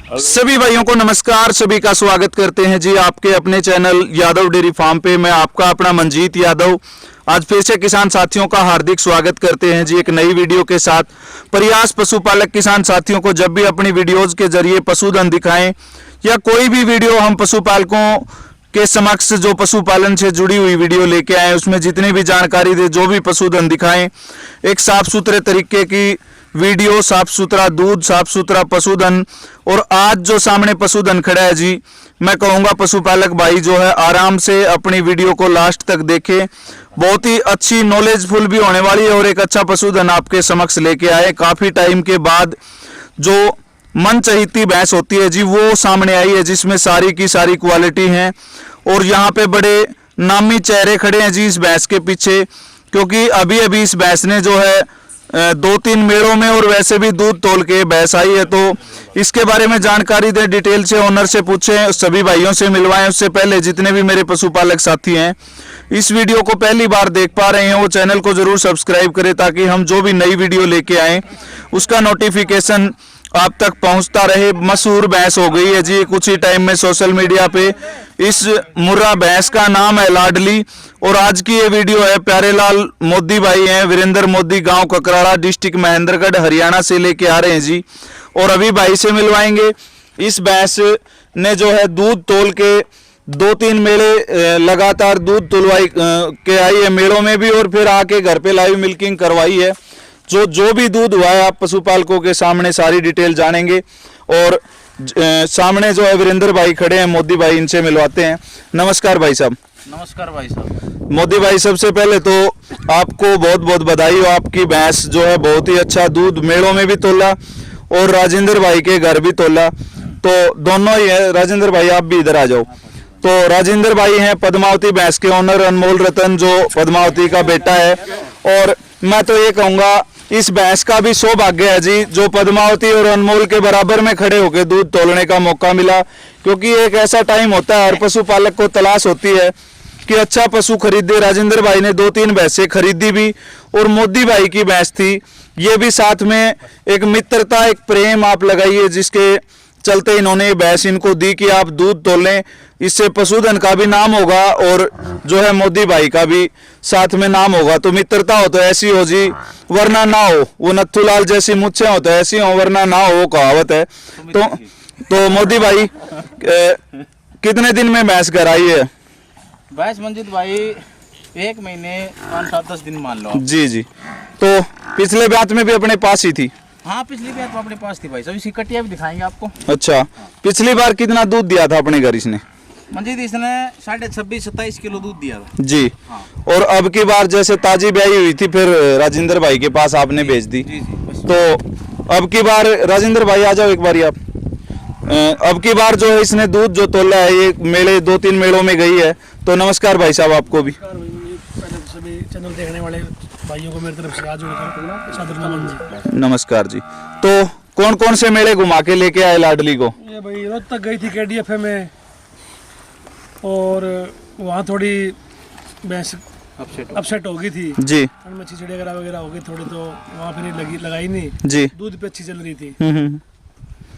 सभी भाइयों को नमस्कार, सभी का स्वागत करते हैं जी आपके अपने चैनल यादव डेयरी फार्म पे। मैं आपका अपना मंजीत यादव आज फिर से किसान साथियों का हार्दिक स्वागत करते हैं जी एक नई वीडियो के साथ। प्रयास पशुपालक किसान साथियों को जब भी अपनी वीडियोज के जरिए पशुधन दिखाएं या कोई भी वीडियो हम पशुपालकों के समक्ष जो पशुपालन से जुड़ी हुई वीडियो लेके आए, उसमें जितनी भी जानकारी दे, जो भी पशुधन दिखाएं, एक साफ सुथरे तरीके की वीडियो, साफ सुथरा दूध, साफ सुथरा पशुधन। और आज जो सामने पशुधन खड़ा है जी, मैं कहूँगा पशुपालक भाई जो है आराम से अपनी वीडियो को लास्ट तक देखें। बहुत ही अच्छी नॉलेजफुल भी होने वाली है और एक अच्छा पशुधन आपके समक्ष लेके आए। काफ़ी टाइम के बाद जो मन चहीती भैंस होती है जी, वो सामने आई है जिसमें सारी की सारी क्वालिटी हैं। और यहाँ पे बड़े नामी चेहरे खड़े हैं जी इस भैंस के पीछे, क्योंकि अभी अभी इस भैंस ने जो है 2-3 मेड़ों में और वैसे भी दूध तोल के भैंस आई है। तो इसके बारे में जानकारी दें, डिटेल से ओनर से पूछें, सभी भाइयों से मिलवाएं। उससे पहले जितने भी मेरे पशुपालक साथी हैं इस वीडियो को पहली बार देख पा रहे हैं, वो चैनल को जरूर सब्सक्राइब करें ताकि हम जो भी नई वीडियो लेके आएँ उसका नोटिफिकेशन आप तक पहुंचता रहे। मशहूर भैंस हो गई है जी कुछ ही टाइम में सोशल मीडिया पे। इस मुर्रा भैंस का नाम है लाडली। और आज की ये वीडियो है प्यारेलाल मोदी भाई हैं, वीरेंद्र मोदी, गांव ककराड़ा, डिस्ट्रिक्ट महेंद्रगढ़, हरियाणा से लेके आ रहे हैं जी। और अभी भाई से मिलवाएंगे। इस भैंस ने जो है दूध तोल के 2-3 मेले लगातार दूध तुलवाई के आई है, मेलों में भी, और फिर आके घर पे लाइव मिल्किंग करवाई है। जो भी दूध हुआ है आप पशुपालकों के सामने सारी डिटेल जानेंगे। और सामने जो है वीरेंद्र भाई खड़े हैं, मोदी भाई, इनसे मिलवाते हैं। नमस्कार भाई साहब। नमस्कार भाई साहब। मोदी भाई, सबसे पहले तो आपको बहुत बहुत बधाई हो। आपकी भैंस जो है बहुत ही अच्छा दूध मेड़ों में भी तोला और राजेंद्र भाई के घर भी तोला, तो दोनों ही है। राजेंद्र भाई आप भी इधर आ जाओ। तो राजेंद्र भाई हैं पद्मावती भैंस के ओनर, अनमोल रतन जो पद्मावती का बेटा है। और मैं तो ये कहूँगा इस भैंस का भी सौभाग्य है जी जो पद्मावती और अनमोल के बराबर में खड़े होकर दूध तोलने का मौका मिला, क्योंकि एक ऐसा टाइम होता है हर पशुपालक को तलाश होती है कि अच्छा पशु खरीदे। राजेंद्र भाई ने 2-3 भैंसें खरीदी भी, और मोदी भाई की भैंस थी ये भी साथ में। एक मित्रता, एक प्रेम आप लगाइए जिसके चलते इन्होंने भैंस इनको दी कि आप दूध तोलें, इससे पशुधन का भी नाम होगा और जो है मोदी भाई का भी साथ में नाम होगा। तो मित्रता हो तो ऐसी हो जी, वरना ना हो। वो नथुलाल जैसी मुच्छें हो तो ऐसी हो, वरना ना हो, वो कहावत है। तो मोदी भाई कितने दिन में भैंस घर आई है? भैंस मंजीत भाई 1 महीने 5-7-10 दिन मान लो जी जी। तो पिछले ब्यात में भी अपने पास ही थी? हाँ, पिछली बार तो अपने पास थी भाई साहब। इसकी कटिया भी दिखाएंगे आपको। अच्छा, पिछली बार कितना दूध दिया था अपने घर इसने? मंजीत इसने 26-27 किलो दूध दिया था जी। हाँ। और अब की बार जैसे ताजी ब्याई हुई थी फिर राजेंद्र भाई के पास आपने भेज दी। जी जी। तो अब की बार राजेंद्र भाई आ जाओ एक बार आप। अब की बार जो है इसने दूध जो तोला है ये मेले 2-3 मेलों में गई है। तो नमस्कार भाई साहब आपको भी। सभी चैनल देखने वाले भाइयों को मेरी तरफ से आज नमस्कार जी। तो कौन कौन से मेले घुमा के लेके आए लाडली को? ये भाई रोहतक गई थी KDF में, और वहाँ थोड़ी भैंस अपसेट हो गई थी जी। मच्छी चिड़िया वगैरह हो गई थोड़ी, तो वहाँ फिर लगाई नहीं जी। दूध पे अच्छी चल रही थी।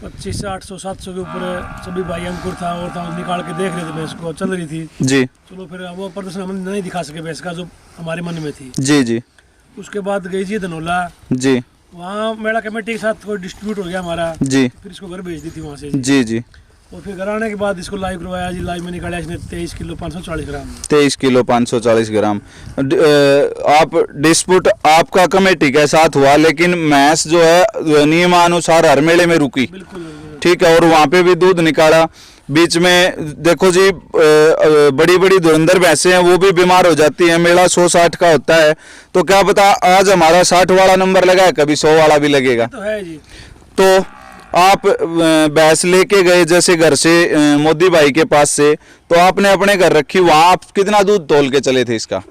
25 से 800-700 के ऊपर सभी भाई अंकुर था और था, निकाल के देख रहे थे भैंस को, चल रही थी जी। चलो फिर वो प्रदर्शन हम नहीं दिखा सके भैंस का जो हमारे मन में थी जी जी। उसके बाद गई जी धनोला जी, वहाँ मेला कमेटी के साथ कोई डिस्ट्रीब्यूट हो गया हमारा जी, फिर इसको घर भेज दी थी वहाँ से जी जी। और फिर घर आने के बाद इसको लाइव करवाया जी। लाइव में निकाला इसने 23 किलो 540 ग्राम। 23 किलो 540 ग्राम। आप डिस्प्यूट आपका कमेटी के साथ हुआ, लेकिन भैंस जो है नियमानुसार हर मेले में रुकी, ठीक है, और वहाँ पे भी दूध निकाला। बीच में देखो जी बड़ी बड़ी धुरंधर भैंसें हैं वो भी बीमार हो जाती हैं। मेला 100-60 का होता है, तो क्या पता आज हमारा 60 वाला नंबर लगा है, कभी 100 वाला भी लगेगा। तो है जी। तो आप भैंस लेके गए जैसे घर से मोदी भाई के पास से, तो आपने अपने घर रखी, वहाँ आप कितना दूध तोल के चले थे इसका?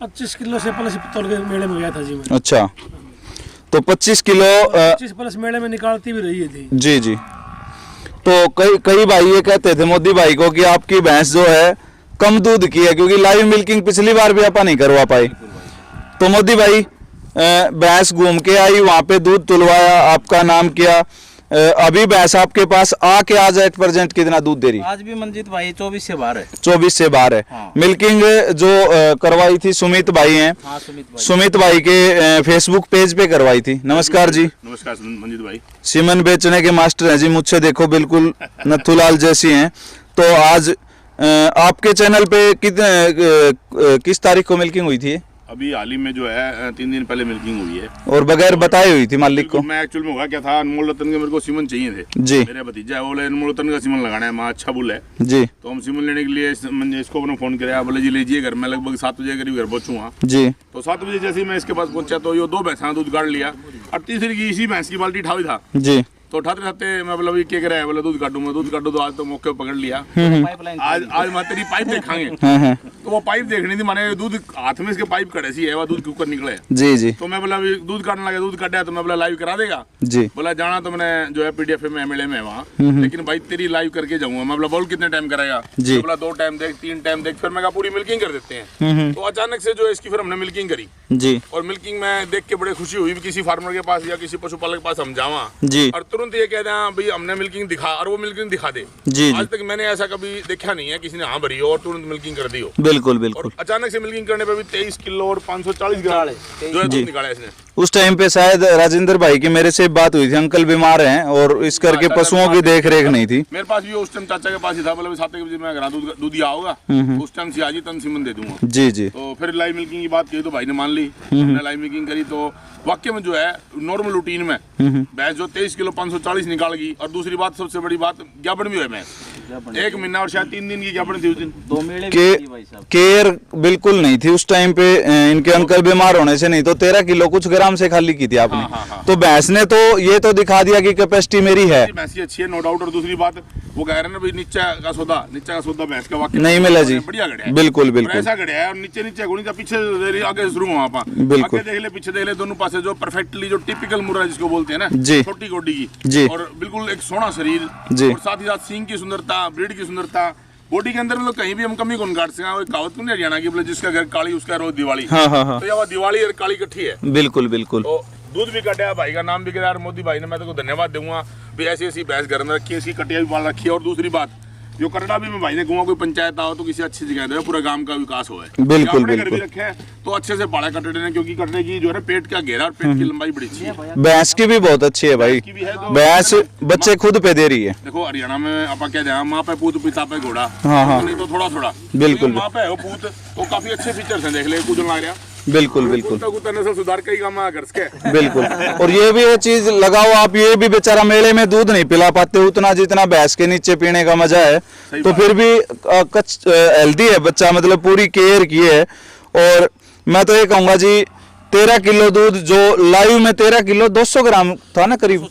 25 किलो से प्लस तोल के मेले में गया था जी मैं। अच्छा, तो 25 किलो 25 प्लस मेले में निकालती भी रही थी जी जी। तो कई भाई ये कहते थे मोदी भाई को कि आपकी भैंस जो है कम दूध की है, क्योंकि लाइव मिल्किंग पिछली बार भी आप नहीं करवा पाए। तो मोदी भाई भैंस घूम के आई, वहाँ पे दूध तुलवाया, आपका नाम किया, अभी भैंस आपके पास आके आज एट प्रेजेंट कितना दूध दे रही? आज भी मंजीत भाई 24 से बाहर है। 24 से बाहर है। हाँ। मिल्किंग जो करवाई थी सुमित भाई हैं। हाँ, सुमित भाई के फेसबुक पेज पे करवाई थी। नमस्कार जी। नमस्कार मंजीत भाई। सीमन बेचने के मास्टर हैं जी, मुझसे देखो बिल्कुल नथुलाल जैसी हैं। तो आज आपके चैनल पे किस तारीख को मिल्किंग हुई थी? अभी हाल ही में जो है 3 दिन पहले मिल्किंग हुई है और बगैर बताए हुई थी मालिक को? मैं एक्चुअल में हुआ क्या था, अनमोल रतन के मेरे को सीमन चाहिए थे जी। मेरे भतीजा है, बोले अनमोल रतन का सीमन लगाना है, माँ अच्छा बुल है जी। तो हम सीमन लेने के लिए इसको अपने फोन किया, बोले जी लीजिए घर में, लगभग 7 बजे करीब घर पहुंचूंगा जी। तो 7 बजे जैसे ही मैं इसके पास पहुंचा तो ये 2 भैंसा दूध गाड़ लिया और तीसरी की इसी भैंस की बाल्टी उठाई था जी। तो उठाते उठाते मैं बोला क्या करे, बोले दूध काटू तो आज तो मौके पर पकड़ लिया। पाइपलाइन आज मैं तेरी पाइप देखांगे। तो वो पाइप देखनी थी, माने दूध हाथ में इसके पाइप कड़े सी है, वो दूध के ऊपर निकले जी जी। तो मैं बोला दूध काटने लगा, दूध काटा तो मैं बोला लाइव करा देगा जी। बोला जाना तो मैंने जो है पीडीएफ में एमएलए में वहाँ, लेकिन भाई तेरी लाइव करके जाऊंगा। मैं बोला बोल कितने टाइम करेगा? जी। तो बोला 2 टाइम देख 3 टाइम देख, फिर मैं कहा पूरी मिल्किंग कर देते हैं। तो अचानक से जो है इसकी फिर हमने मिल्किंग करी जी। और मिल्किंग में देख के बड़े खुशी हुई, किसी फार्मर के पास या किसी पशुपालक के पास हम जावा जी। और तुरंत ये कहते हैं भाई हमने मिल्किंग दिखा, और वो मिल्किंग दिखा दे। जी। आज तक मैंने ऐसा कभी देखा नहीं है किसी ने हाँ भरी हो और तुरंत मिल्किंग कर दी हो। बिल्कुल और बिल्कुल। अचानक से मिल्किंग करने पे भी 23 किलो और 540 ग्राम जो है दूध निकाला इसने। उस टाइम पे शायद राजेंद्र भाई की मेरे से बात हुई थी, अंकल बीमार हैं और इस करके पशुओं की देख रेख नहीं थी। मेरे पास भी उस टाइम चाचा के पास ही था, बोले 7 बजे मैं घर दूध दिया होगा उस टाइम से आज ही तन सीमन दे दूंगा। जी जी। तो फिर लाइव मिल्किंग की बात की तो भाई ने मान ली, हमने लाइव मिल्किंग करी तो वाकई में जो है नॉर्मल रूटीन में भैंस जो 23 किलो 540 निकाल गई। और दूसरी बात, सबसे बड़ी बात, ज्ञापन भी हुए भैंस 1 महीना और शायद 3 दिन की ज्ञापन थी उस दिन। 2 मेले भी थी भाई साहब। केयर बिल्कुल नहीं थी उस टाइम पे, इनके अंकल बीमार होने से नहीं तो 13 किलो कुछ ग्राम से खाली की थी आपने। हाँ। तो भैंस ने तो ये तो दिखा दिया कि कैपेसिटी मेरी है। भैंस अच्छी है नो डाउट। और दूसरी बात वो कह रहे हैं ना भाई नीचे का सौदा भैंस का वाकई नहीं मिला जी। बढ़िया गड़िया है। बिल्कुल और बिल्कुल। ऐसा गड़िया है और नीचे गुणी का पीछे आगे शुरू हुआ आप बिल्कुल। आगे देख ले पीछे देख ले, दोनों पासे जो परफेक्टली जो टिपिकल मुर्रा जिसको बोलते हैं ना, जी। छोटी गोडी की जी। और बिल्कुल एक सोना शरीर जी। और साथ ही साथ सींग की सुंदरता, ब्रीड की सुंदरता, बॉडी के अंदर मतलब कहीं भी हम कमी कौन काट सके। वो कहावत नहीं हरियाणा की, बोले जिसका घर काली उसका रोज दिवाली। हाँ हाँ हाँ। तो ये दिवाली और काली इकट्ठी है। बिल्कुल बिल्कुल। तो दूध भी कटा, भाई का नाम भी करा, मोदी भाई ने मैं तो धन्यवाद दूंगा भी ऐसी भैंस घर में रखी है, इसकी कटिया भी पाल रखी है। और दूसरी बात जो कटड़ा भी मैं भाई ने कहूँगा कोई पंचायत आओ तो किसी अच्छी जगह दे, पूरा गांव का विकास हो है। बिल्कुल अपने घर भी बिल्कुल। रखे हैं तो अच्छे से पाला कटड़े ने, क्योंकि कटड़े की जो है पेट का घेरा और पेट की लंबाई बड़ी अच्छी है। भैंस की भी बहुत अच्छी है भाई, की भी है तो भैंस बच्चे खुद पे दे रही है। देखो हरियाणा में आप क्या जाए, माँ पे पूत पिता पे घोड़ा, हाँ। नहीं तो थोड़ा बिल्कुल। माँ पे है वो पूत, तो काफी अच्छे फीचर्स हैं, देख ले कुछ लग रहा। बिल्कुल बिल्कुल कुत्ता नस्ल सुधार का ही काम है घर के। बिल्कुल। और ये भी ये चीज लगाओ आप, ये भी बेचारा मेले में दूध नहीं पिला पाते उतना जितना भैंस के नीचे पीने का मजा है। तो फिर भी हेल्दी है बच्चा, मतलब पूरी केयर की है। और मैं तो ये कहूंगा जी 13 किलो दूध जो लाइव में 13 किलो 200 ग्राम था ना, करीब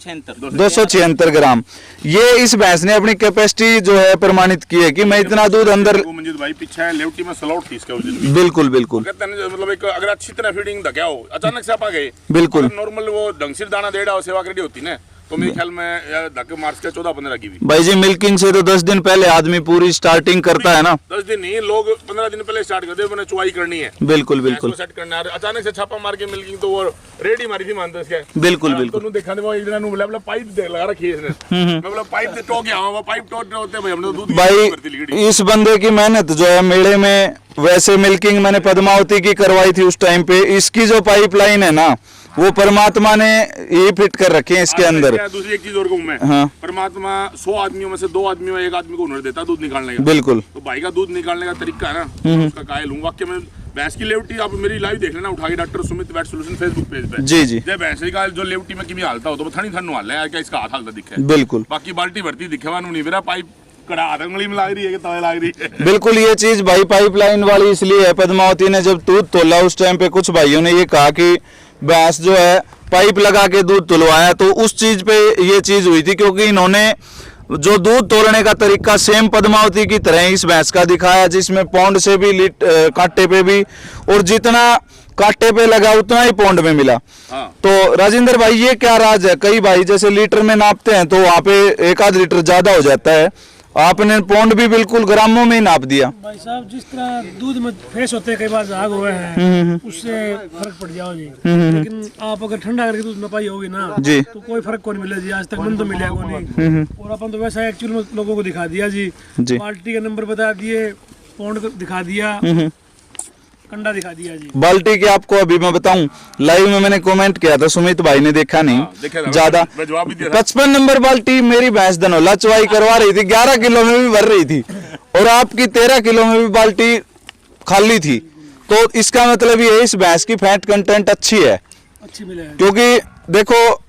276 ग्राम, ये इस भैंस ने अपनी कैपेसिटी जो है प्रमाणित की है कि मैं इतना दूध अंदर। मंजीत भाई पीछे लेवटी में सलौट थी इसके उस दिन। बिल्कुल बिल्कुल। कहते हैं मतलब एक अगर अच्छी तरह फीडिंग धक्या हो, अचानक से आप आ गए बिल्कुल। नॉर्मल वो ढंग से दाना देड़ा और सेवा करेडी होती ना, तो मेरे ख्याल में धक्के मार्च के 14-15 की भी। भाई जी मिल्किंग से तो 10 दिन पहले आदमी पूरी स्टार्टिंग करता है ना। 10 दिन नहीं, लोग 15 दिन पहले स्टार्ट करते हैं, मैंने चुवाई करनी है, बिल्कुल बिल्कुल। सेट करना है। अचानक से छापा मार के मिल्किंग तो वो रेडी मारी थी मानते इसके। बिल्कुल बिल्कुल। तो देखा वो एक दिन बोला पाइप दे लगा रखी है इसने, मैं बोला पाइप दे टोक गया, वो पाइप टोक होते भाई हमने दूध भाई इस बंदे की मेहनत जो है मेले में, वैसे मिल्किंग मैंने पद्मावती की करवाई थी उस टाइम पे, इसकी जो पाइपलाइन है ना वो परमात्मा ने ये फिट कर रखे हैं इसके अंदर। दूसरी एक चीज और कहूं मैं, हाँ। परमात्मा 100 आदमियों में से 2 आदमियों में 1 आदमी को हुनर देता दूध निकालने का। बिल्कुल। तो भाई का दूध निकालने का तरीका है ना, उसका कायल हूं वाकई में। भैंस की लेवटी आप मेरी लाइव देख लेना उठा के, doctor Sumit weight solution Facebook page पे। जी जी। जब भैंस का जो लेवटी में किमी हालता हो तो थनी थन हाल है यार, क्या इसका हाथ हालता दिखे। बिल्कुल। बाकी बाल्टी भरती दिखे नहीं, मेरा पाइप कड़ा उंगली में लाग रही है कि तवे लाग रही है। बिल्कुल। ये चीज भाई पाइपलाइन वाली इसलिए है, पद्मावती ने जब दूध तोला उस टाइम पे कुछ भाइयों ने ये कहा कि भैंस जो है पाइप लगा के दूध तुलवाया, तो उस चीज पे ये चीज हुई थी, क्योंकि इन्होंने जो दूध तोड़ने का तरीका सेम पद्मावती की तरह इस भैंस का दिखाया, जिसमें पौंड से भी कांटे पे भी, और जितना कांटे पे लगा उतना ही पौंड में मिला। हाँ। तो राजेंद्र भाई ये क्या राज है? कई भाई जैसे लीटर में नापते हैं तो वहां पे 1 आध लीटर ज्यादा हो जाता है, आपने पौंड भी बिल्कुल ग्रामों में ही नाप दिया। भाई साहब जिस तरह दूध में फेस होते हैं कई बार झाग हुए हैं उससे फर्क पड़ जाओ जी। लेकिन आप अगर ठंडा करके दूध नपाई होगी ना जी तो कोई फर्क कौन मिले जी, आज तक मन तो मिलेगा नहीं। और अपन तो वैसा एक्चुअल में लोगों को दिखा दिया जी, बाल्टी का नंबर बता दिए, पौंड दिखा दिया, कंडा दिखा दिया जी। बाल्टी की आपको अभी मैं बताऊं, लाइव में मैंने कमेंट किया था, सुमित भाई ने देखा नहीं ज्यादा। 55 नंबर बाल्टी मेरी भैंस धनौला चुवाई करवा रही थी, 11 किलो में भी भर रही थी और आपकी 13 किलो में भी बाल्टी खाली थी। तो इसका मतलब ये इस भैंस की फैट कंटेंट अच्छी है, अच्छी मिले हैं। क्योंकि देखो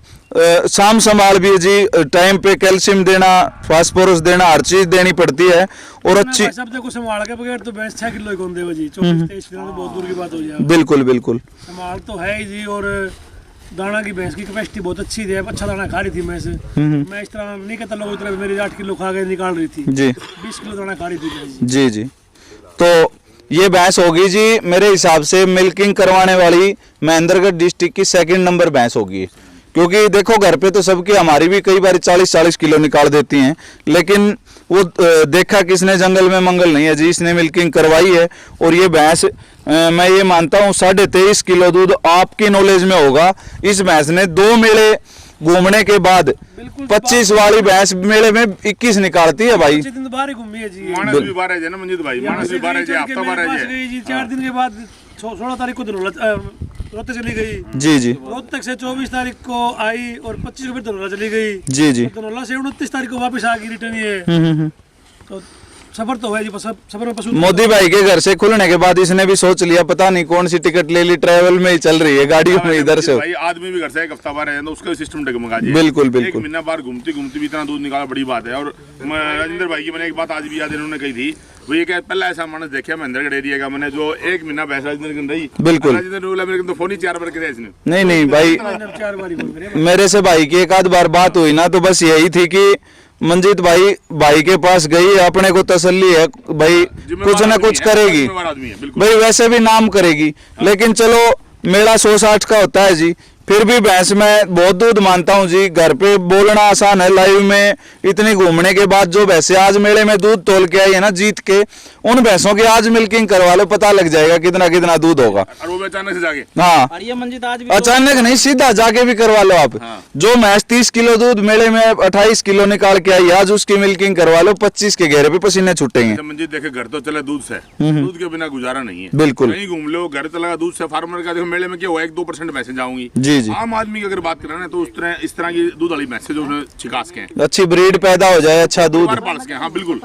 शाम संभाल भी जी, टाइम पे कैल्शियम देना, फास्फोरस देना, हर चीज देनी पड़ती है और अच्छी। सब देखो संभाल के बगैर तो भैंस 6 किलो ही कौन देगा जी, 24-23 किलो तो बहुत दूर की बात हो जाएगी। बिल्कुल बिल्कुल संभाल तो है ही जी। और दाना की भैंस की कैपेसिटी बहुत अच्छी है, अच्छा दाना खा रही थी भैंस। मैं इस तरह नहीं कहता लोग तरह मेरी 8 किलो खा के निकाल रही थी जी, 20 किलो दाना खा रही थी भैंस। जी जी। तो ये भैंस होगी जी मेरे हिसाब से मिल्किंग करवाने वाली महेंद्रगढ़ डिस्ट्रिक्ट की 2nd नंबर भैंस होगी। क्योंकि देखो घर पे तो सबकी, हमारी भी कई बार 40-40 किलो निकाल देती हैं, लेकिन वो देखा किसने जंगल में मंगल नहीं है जी, इसने मिल्किंग करवाई है। और ये भैंस मैं ये मानता हूँ 23.5 किलो दूध आपकी नॉलेज में होगा। इस भैंस ने 2 मेले घूमने के बाद 25 वाली भैंस मेले में 21 निकालती है भाई। दिन बाहर ही घूमी है जी। मानस भी बारह है ना मंजीत भाई, मानस भी 12 है, हफ्ता 12 है जी। 4 दिन के बाद 16 तारीख को रोहतक चली गई जी जी। रोहतक से 24 तारीख को आई और 25 को फिर धनौला चली गई जी जी। धनौला से 29 तारीख को वापस आ गई रिटर्न ये। तो सफर तो है जी, सफर में पशु। मोदी भाई के घर से खुलने के बाद इसने भी सोच लिया पता नहीं कौन सी टिकट ले ली, ट्रैवल में ही चल रही है, गाड़ियों में इधर से। भाई आदमी भी घर से एक हफ्ता बाहर है तो उसका सिस्टम डगमगा जी। बिल्कुल एक बिल्कुल। महीना बाहर घूमती घूमती भी इतना दूध निकाला बड़ी बात है। और राजेंद्र भाई की मैंने एक बात आज भी याद इन्होंने कही थी, वो ये क्या पहला ऐसा मानस देखा महेंद्रगढ़ एरिया का मैंने जो 1 महीना भैंस राजेंद्र की रही। बिल्कुल। राजेंद्र ने बोला मेरे को तो फोन ही 4 बार किया इसने। नहीं नहीं भाई, 4 बार ही मेरे से भाई की एक आध बार बात हुई ना तो बस यही थी कि मंजीत भाई के पास गई, अपने को तसल्ली है भाई कुछ ना कुछ करेगी भाई, वैसे भी नाम करेगी। लेकिन चलो मेला 100-60 का होता है जी, फिर भी भैंस में बहुत दूध मानता हूँ जी। घर पे बोलना आसान है, लाइव में इतनी घूमने के बाद जो भैंसे आज मेले में दूध तोल के आई है ना जीत के, उन भैंसों की आज मिल्किंग करवा लो, पता लग जाएगा कितना कितना दूध होगा। और वो अचानक से जाके, हाँ और ये मंजीत आज भी अचानक नहीं, सीधा जाके भी करवा लो आप। जो भैंस 30 किलो दूध मेले में 28 किलो निकाल के आई, आज उसकी मिल्किंग करवा लो, 25 के घेरे पे पसीने छूटेंगे। मंजीत देखे घर तो चले दूध से, दूध के बिना गुजारा नहीं है। बिल्कुल। कहीं घूम लो घर चला दूध से। फार्मर का देखो मेले में क्या हुआ, 1-2% भैंसे जाऊंगी। जी जी। आम आदमी की अगर बात करें ना तो इस तरह की दूध वाली भैंसे जो छिकास के हैं, अच्छी ब्रीड पैदा हो जाए, अच्छा दूध। पालस के, हाँ बिल्कुल।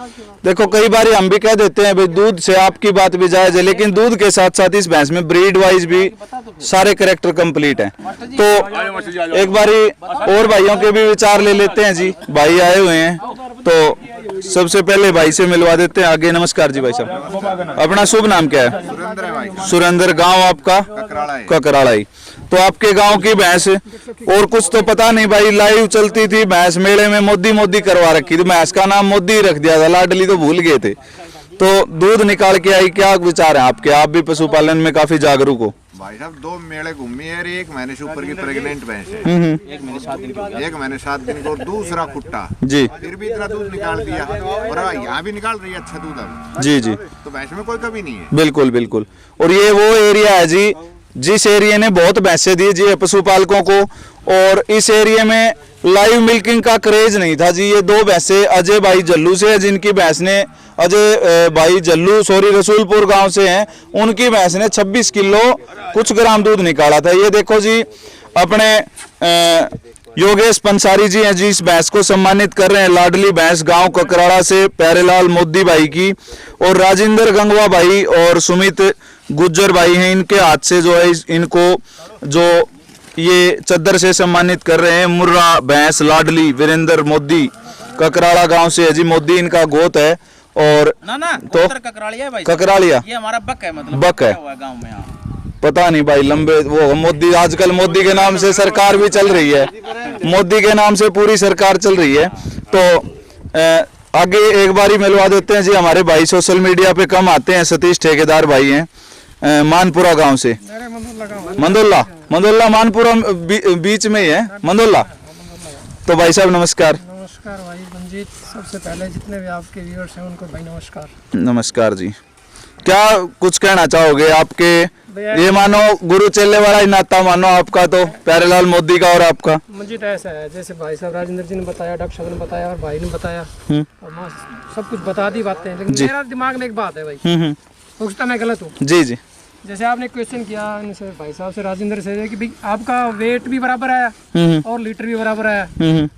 देखो कई बार हम भी कह देते हैं भाई दूध से आपकी बात भी जायज है, लेकिन दूध के साथ साथ इस भैंस में ब्रीड वाइज भी सारे कैरेक्टर कंप्लीट हैं। तो एक बारी और भाइयों के भी विचार ले लेते हैं जी, भाई आए हुए हैं तो सबसे पहले भाई से मिलवा देते हैं आगे। नमस्कार जी भाई साहब, अपना शुभ नाम क्या है? सुरेंद्र। गांव आपका? ककराड़ाई। तो आपके गांव की भैंस और कुछ तो पता नहीं भाई, लाइव चलती थी भैंस, मेले में मोदी करवा रखी थी, भैंस का नाम मोदी रख दिया था, लाडली तो भूल गए थे। तो दूध निकाल के आई, क्या विचार है आपके? आप भी पशुपालन में काफी जागरूक हो। भाई साहब 2 मेले घूमी है, 1 महीने से ऊपर की प्रेग्नेंट भैंस है। 1 महीने 7 दिन की। 1 महीने 7 दिन को दूसरा कुट्टा जी। फिर भी इतना दूध निकाल दिया और यहाँ भी निकाल रही है अच्छा दूध अभी। जी जी। तो भैंस में कोई कमी नहीं है। बिल्कुल बिल्कुल। और ये वो एरिया है जी जिस एरिया ने बहुत भैंसे दी जी पशुपालकों को, और इस एरिया में लाइव मिल्किंग का क्रेज नहीं था जी। ये 2 भैंसे अजय भाई जल्लू से है, जिनकी भैंस ने अजय भाई जल्लू रसूलपुर गांव से हैं, उनकी भैंस ने 26 किलो कुछ ग्राम दूध निकाला था। ये देखो जी अपने योगेश पंसारी जी हैं जी, इस भैंस को सम्मानित कर रहे हैं, लाडली भैंस गांव ककराड़ा से प्यारेलाल मोदी भाई की। और राजेंद्र गंगवा भाई और सुमित गुज्जर भाई हैं, इनके हाथ से जो है इनको जो ये चद्दर से सम्मानित कर रहे हैं। मुर्रा भैंस लाडली वीरेंद्र मोदी ककराड़ा गांव से है जी, मोदी इनका गोत है। और ना तो ककराड़िया है भाई, ककराड़िया ये हमारा बक है, मतलब बक है गांव में। हाँ पता नहीं भाई, लंबे वो मोदी, आजकल मोदी के नाम से सरकार भी चल रही है, मोदी के नाम से पूरी सरकार चल रही है। तो आगे एक बारी मिलवा देते हैं जी, हमारे भाई सोशल मीडिया पे कम आते हैं, सतीश ठेकेदार भाई हैं मानपुरा गांव से। मंदोला मानपुरा बीच में ही है मंदोला। तो भाई साहब नमस्कार, नमस्कार भाई मंजीत, सबसे पहले जितने भी आपके व्यूअर्स हैं उनको भाई नमस्कार। नमस्कार जी। क्या कुछ कहना चाहोगे आपके, भैया ये मानो गुरु चेले वाला ही नाता मानो आपका तो प्यारेलाल मोदी का और आपका। मंजीत ऐसा है जैसे भाई साहब राजेंद्र जी ने बताया, डॉक्टर साहब ने बताया और भाई ने बताया और माँ सब कुछ बता दी बातें, लेकिन मेरा दिमाग में एक बात है भाई, पूछता मैं गलत हूँ। जी जी। जैसे आपने क्वेश्चन किया इनसे भाई साहब से, राजेंद्र से, कि भाई आपका वेट भी बराबर आया और लीटर भी बराबर आया।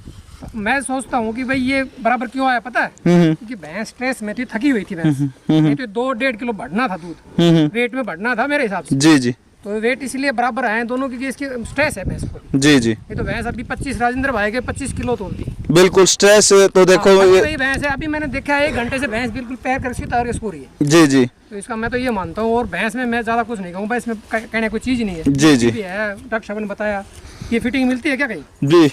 मैं सोचता हूँ कि भाई ये बराबर क्यों आया पता है, क्योंकि भैंस स्ट्रेस में थी, थकी हुई थी भैंस, नहीं तो 2-1.5 किलो बढ़ना था दूध, वेट में बढ़ना था मेरे हिसाब से। जी जी। तो वेट इसलिए बराबर आए दोनों क्योंकि इसकी स्ट्रेस है भैंस को। जी जी। ये तो भैंस अभी 25 राजेंद्र भाई के 25 किलो तोलती। बिल्कुल स्ट्रेस तो देखो वही भैंस है, अभी मैंने देखा है 1 घंटे से भैंस बिल्कुल पैर कर तार सो रही है। जी जी। तो इसका मैं तो ये मानता हूँ, और भैंस में मैं ज्यादा कुछ नहीं कहूँगा, इसमें कहने कोई चीज नहीं है। जी जी। भी है, डॉक्टर साहब ने बताया ये फिटिंग मिलती है क्या कहीं? जी।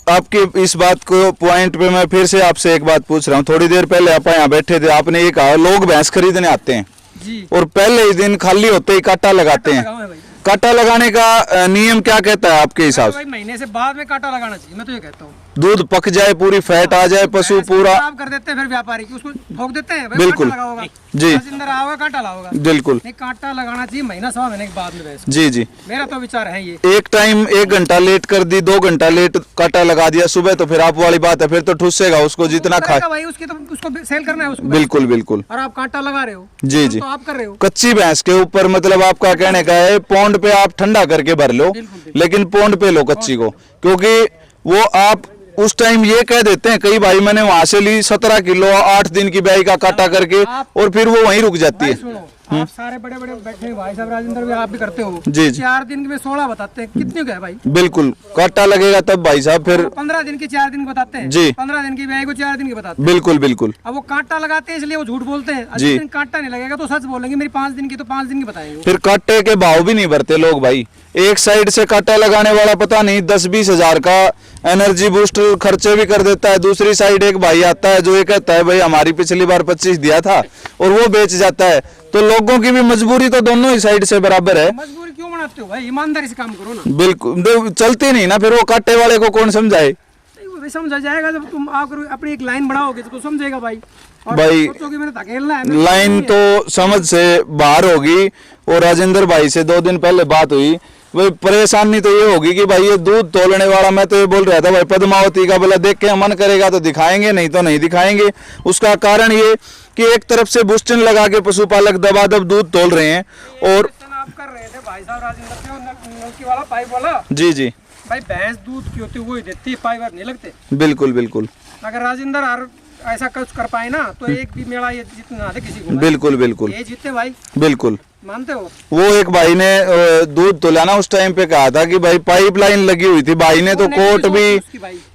आपकी इस बात को पॉइंट पे मैं फिर से आपसे एक बात पूछ रहा हूँ। थोड़ी देर पहले आप यहाँ बैठे थे, आपने ये कहा लोग भैंस खरीदने आते हैं जी, और पहले ही दिन खाली होते ही कांटा लगाते हैं। लगाओ है भाई। कांटा लगाने का नियम क्या कहता है आपके हिसाब से? भाई महीने से बाद में कांटा लगाना चाहिए, मैं तो ये कहता हूँ। दूध पक जाए, पूरी फैट आ जाए, पशु भैंस पूरा। खराब कर देते हैं फिर व्यापारी की, उसको ठोक देते हैं भाई, बिल्कुल। कांटा लगाओगा जी। राजेंद्र आओगा कांटा लगाओगा, बिल्कुल। नहीं कांटा लगाना चाहिए महीना 1.25 महीने के बाद में भैंस को। जी जी। मेरा तो विचार है ये। एक टाइम 1 घंटा लेट कर दी, 2 घंटा लेट कांटा लगा दिया सुबह, तो फिर आप वाली बात है, फिर तो ठुसेगा उसको जितना खाए। भाई उसकी तो उसको सेल करना है उसको। बिल्कुल बिल्कुल। और आप कांटा लगा रहे हो। जी जी। तो आप कर रहे हो। कच्ची भैंस के ऊपर मतलब आपका कहने का है पौंड पे आप ठंडा करके भर लो, लेकिन पौंड पे लो कच्ची को, क्योंकि वो आप उस टाइम ये कह देते हैं कई भाई, मैंने वहां से ली 17 किलो 8 दिन की ब्याई का काटा करके, और फिर वो वहीं रुक जाती भाई है। सुनो, आप सारे बड़े बड़े बैठे हैं भाई साहब, राजेंद्र भी आप भी करते हो। जी जी। 4 दिन में 16 बताते हैं, कितने का है भाई? बिल्कुल काटा लगेगा तब भाई साहब, फिर 15 दिन की 4 दिन बताते हैं। जी। 15 दिन की ब्याई को 4 दिन की बताते हैं। बिल्कुल बिल्कुल। अब वो कांटा लगाते हैं इसलिए वो झूठ बोलते हैं। जी। जिस दिन कांटा नहीं लगेगा तो सच बोलेंगे, मेरी 5 दिन की तो 5 दिन की बताएंगे। फिर काटे के भाव भी नहीं भरते लोग भाई। एक साइड से काटा लगाने वाला पता नहीं 10-20 हजार का एनर्जी बूस्टर खर्चे भी कर देता है, दूसरी साइड एक भाई आता है जो ये कहता है भाई हमारी पिछली बार 25 दिया था, और वो बेच जाता है। तो लोगों की भी मजबूरी तो दोनों ही साइड से बराबर है। मजबूरी क्यों बनाते हो भाई, ईमानदारी से काम करो ना। बिल्कुल चलती नहीं ना, फिर वो काटे वाले को कौन समझाए? नहीं, वो भी समझा जाएगा जब तुम आकर अपनी एक लाइन बढ़ाओगे तो समझेगा भाई। और भाई, सोचोगे मैंने धकेलना है, लाइन तो समझ से बाहर होगी। और राजेंद्र भाई से 2 दिन पहले बात हुई, भाई परेशानी तो ये होगी कि भाई ये दूध तोलने वाला, मैं तो ये बोल रहा था भाई पद्मावती का बोला देख के मन करेगा तो दिखाएंगे, नहीं तो नहीं दिखाएंगे। उसका कारण ये कि एक तरफ से बूस्टन लगा के पशुपालक दबादब दूध तोल रहे हैं, और आप कर रहे थे भाई साहब राजेंद्र के नलकी वाला पाइप वाला। जी जी। भाई भैंस दूध की होती है वही देती है, पाइप नहीं लगते। बिल्कुल बिल्कुल। अगर राजेंद्र ऐसा कुछ कर पाए ना तो एक भी मेला ये जीतना दे किसी को। बिल्कुल बिल्कुल। ये जीते भाई, बिल्कुल। मानते हो? वो एक भाई ने दूध तोलाना उस टाइम पे कहा था कि भाई पाइपलाइन लगी हुई थी, भाई ने तो कोर्ट भी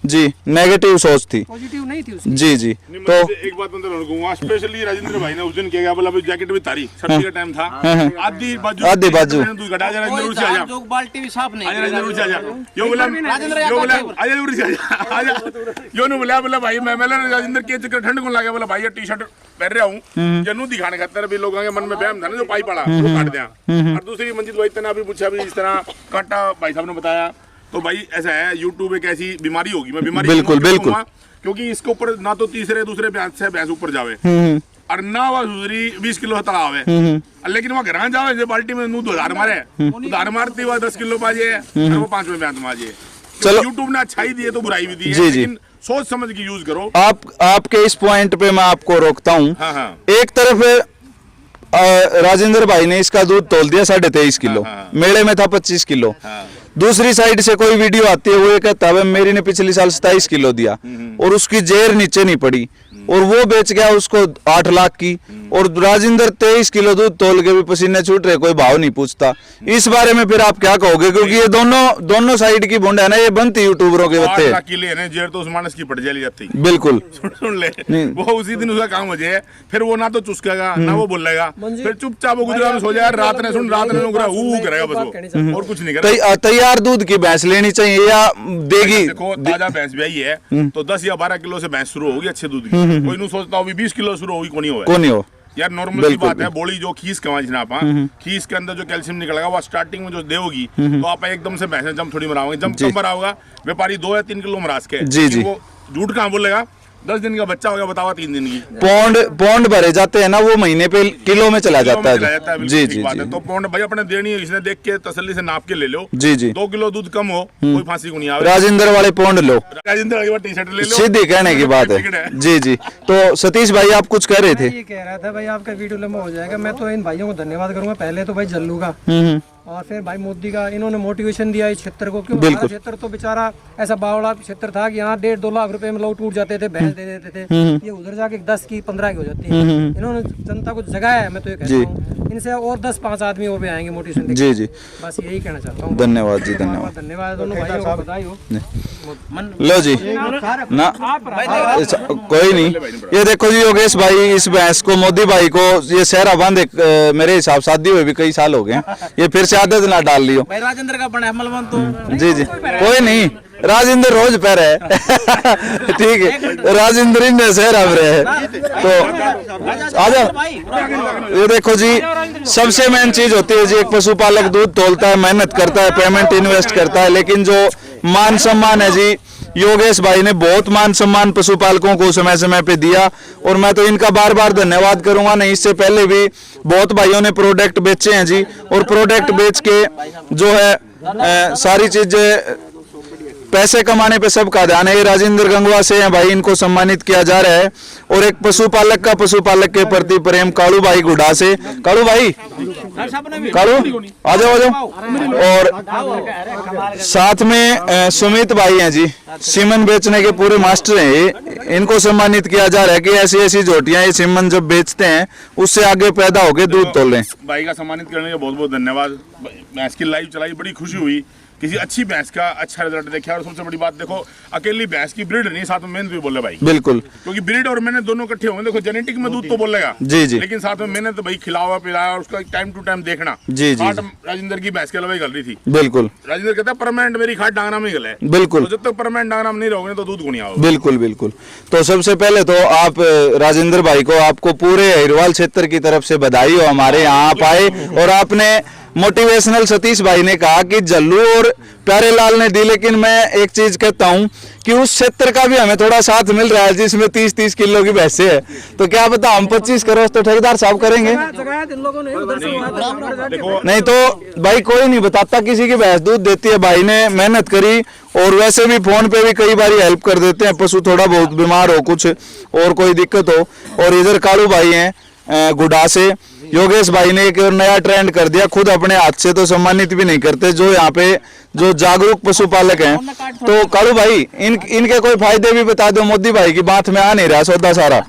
जी नेगेटिव सोच थी, पॉजिटिव नहीं थी उसकी। जी जी। तो एक बात मैं स्पेशली राजेंद्र भाई ने उस दिन क्या बोला, जैकेट भी तारी, सर्दी का टाइम था, आधी बाजू तू घटा जा, जरूर से आ जा, जो बाल्टी भी साफ नहीं आजा जरूर से आ जा। यो बोला आजा जरूर से आ जा। यो ने बोला भाई मैं राजेंद्र के चक्कर ठंड को लगा, बोला भाई ये टी-शर्ट पहन रहा हूँ जनू दिखाने खातर, भी लोगों के मन में वहम था ना जो पाइप पड़ा वो काट दिया। और दूसरी मंजिल भाई ने अभी पूछा भी इस तरह काटा, भाई साहब ने बताया। तो भाई ऐसा है, यूट्यूब एक ऐसी बीमारी होगी, मैं बीमारी बिल्कुल बिल्कुल, क्योंकि इसके ऊपर ना तो तीसरे दूसरे भैंस ऊपर जावे और ना वह दूसरी 20 किलो तलाव है, लेकिन वहाँ घर जावे बाल्टी में दूध उधार मारे, उधार मारती हुआ 10 किलो बाजे और वो 5 में भैंस माजे। चलो यूट्यूब ने अच्छाई दी है तो बुराई भी दी है, लेकिन सोच समझ के यूज करो। आपके इस पॉइंट पे मैं आपको रोकता हूँ। हाँ हाँ। एक तरफ राजेंद्र भाई ने इसका दूध तोल दिया 23.5 किलो, मेले में था 25 किलो। दूसरी साइड से कोई वीडियो आती है, वो ये कहता है मेरी ने पिछले साल 27 किलो दिया, और उसकी जेर नीचे नहीं पड़ी, और वो बेच गया उसको 8 लाख की, और राजेंद्र 23 किलो दूध तोल के भी पसीने छूट रहे, कोई भाव नहीं पूछता। इस बारे में फिर आप क्या कहोगे, क्योंकि ये दोनों साइड की बुंड है ना, ये बनती यूट्यूबरों के बत्ते। 8 लाख की ले जेर तो उस मानस की पड़ जाली जाती। बिल्कुल सुन ले, वो उसी दिन उसका काम हो जाए, फिर वो ना तो चुसकेगा ना वो बोलेगा, फिर चुपचाप वो गुजरात में सो जाए, रात ने करेगा बस, वो और कुछ नहीं करेगा। तैयार दूध की भैंस लेनी चाहिए या देगी? देखो ताजा भैंस भी आई है तो 10 या 12 किलो से भैंस शुरू होगी अच्छे दूध की। कोई नहीं सोचता हो 20 किलो शुरू होगी, कोनी हो यार, नॉर्मल की बात है। बोली जो खीस कमाई ना आप, खीस के अंदर जो कैल्शियम निकलेगा वो स्टार्टिंग में जो देगी, तो आप एकदम से भैंस जम थोड़ी मराओगे, जम कम मराओगा व्यापारी 2 या 3 किलो मरास के, जी जी। वो झूठ कहाँ बोलेगा। 10 दिन का बच्चा हो गया, बतावा 3 दिन की। पौंड भरे जाते हैं ना, वो महीने पे किलो में चला जाता है। बिल्कुल जी ठीक जी बात है। जी तो पौंड भाई अपने देनी है, इसने देख के तसल्ली से नाप के ले लो। जी जी 2 किलो दूध कम हो, कोई फांसी को नहीं आवे। राजेंद्र वाले पौंड लो, राजेंद्र वाली टी शर्ट ले लो, सीधी कहने की बात है। जी जी, तो सतीश भाई आप कुछ कह रहे थे। ये कह रहा था भाई आपका वीडियो लंबा हो जाएगा। मैं तो इन भाइयों को धन्यवाद करूंगा, पहले तो भाई जल्लू का और फिर भाई मोदी का। इन्होंने मोटिवेशन दिया इस क्षेत्र को, क्यों हमारा क्षेत्र तो बेचारा ऐसा बावड़ा क्षेत्र था कि यहाँ 1.5-2 लाख रुपए में लोग टूट जाते थे, भैंस दे देते थे। ये उधर जाके 10 की 15 की हो जाती है। इन्होंने जनता को जगाया है, मैं तो ये कहता हूँ। इनसे और 10-5 आदमी और भी आएंगे मोटिवेशन। जी जी, बस यही कहना चाहता हूँ। धन्यवाद जी, धन्यवाद। धन्यवाद दोनों भाइयों को, बधाई हो। लो जी ना, कोई नहीं। ये देखो जी योगेश भाई, इस भैंस को मोदी भाई को ये सहरा बांधे मेरे हिसाब शादी हुए भी कई साल हो गए, ये फिर से आदत ना डाल लियो। भाई राजेंद्र का बड़ा मलबन तो जी जी, कोई नहीं, राजेंद्र रोज पैर है। ठीक है, राजेंद्र इन सहरा में है तो आ जाओ। ये देखो जी, सबसे मेन चीज होती है जी, एक पशुपालक दूध तोलता है, मेहनत करता है, पेमेंट इन्वेस्ट करता है, लेकिन जो मान सम्मान है जी, योगेश भाई ने बहुत मान सम्मान पशुपालकों को समय समय पे दिया, और मैं तो इनका बार बार धन्यवाद करूंगा। नहीं, इससे पहले भी बहुत भाइयों ने प्रोडक्ट बेचे हैं जी, और प्रोडक्ट बेच के जो है सारी चीजें पैसे कमाने पे सबका ध्यान है। ये राजेंद्र गंगवा से हैं भाई, इनको सम्मानित किया जा रहा है। और एक पशुपालक का पशुपालक के प्रति प्रेम, कालू भाई गुडा से। कालू भाई, कालू आ जाओ, आ जाओ। और साथ में सुमित भाई हैं जी, सीमन बेचने के पूरे मास्टर हैं ये, इनको सम्मानित किया जा रहा है कि ऐसी ऐसी जोटियां ये सीमन जब बेचते हैं उससे आगे पैदा होके दूध तोल लें। भाई का सम्मानित करने का बहुत बहुत धन्यवाद। भैंस की लाइव चलाई, बड़ी खुशी हुई, किसी अच्छी भैंस का अच्छा रिजल्ट देखा। और सबसे बड़ी बात देखो, अकेली भैंस की ब्रीड नहीं, साथ में मेहनत भी बोले भाई। बिल्कुल, क्योंकि ब्रीड और मेहनत दोनों इकट्ठे होंगे। देखो जेनेटिक में दूध तो बोलेगा जी जी, लेकिन साथ में मेहनत भाई, खिलावा पिलाया और उसका टाइम टू टाइम देखना। जी जी, राजेंद्र की भैंस के अलावा गल रही थी। बिल्कुल, राजेंद्र कहता है परमानेंट मेरी खाट डांगना में गले। बिल्कुल, तो जब तक परमानेंट डांगना में नहीं रहोगे तो दूध को नहीं आओगे। बिल्कुल बिल्कुल। तो सबसे पहले तो आप राजेंद्र भाई को, आपको पूरे हिरवाल क्षेत्र की तरफ से बधाई हो, हमारे यहाँ आप आए और आपने मोटिवेशनल सतीश भाई ने कहा कि जल्लू और प्यारेलाल ने दी, लेकिन मैं एक चीज कहता हूं कि उस क्षेत्र का भी हमें थोड़ा साथ मिल रहा है जिसमें 30-30 किलो की भैंसे है। तो क्या पता हम 25 करोड़ तो ठेकेदार साहब करेंगे। नहीं तो भाई कोई नहीं बताता किसी की भैंस दूध देती है, भाई ने मेहनत करी। और वैसे भी फोन पे भी कई बार हेल्प कर देते हैं, पशु थोड़ा बहुत बीमार हो, कुछ और कोई दिक्कत हो। और इधर कालू भाई हैं गुडा से। योगेश भाई ने एक नया ट्रेंड कर दिया, खुद अपने हाथ से तो सम्मानित भी नहीं करते जो यहाँ पे जो जागरूक पशुपालक हैं। तो कालू भाई, इनके कोई फायदे भी बता दो, मोदी भाई की बात में आ नहीं रहा सौदा सारा।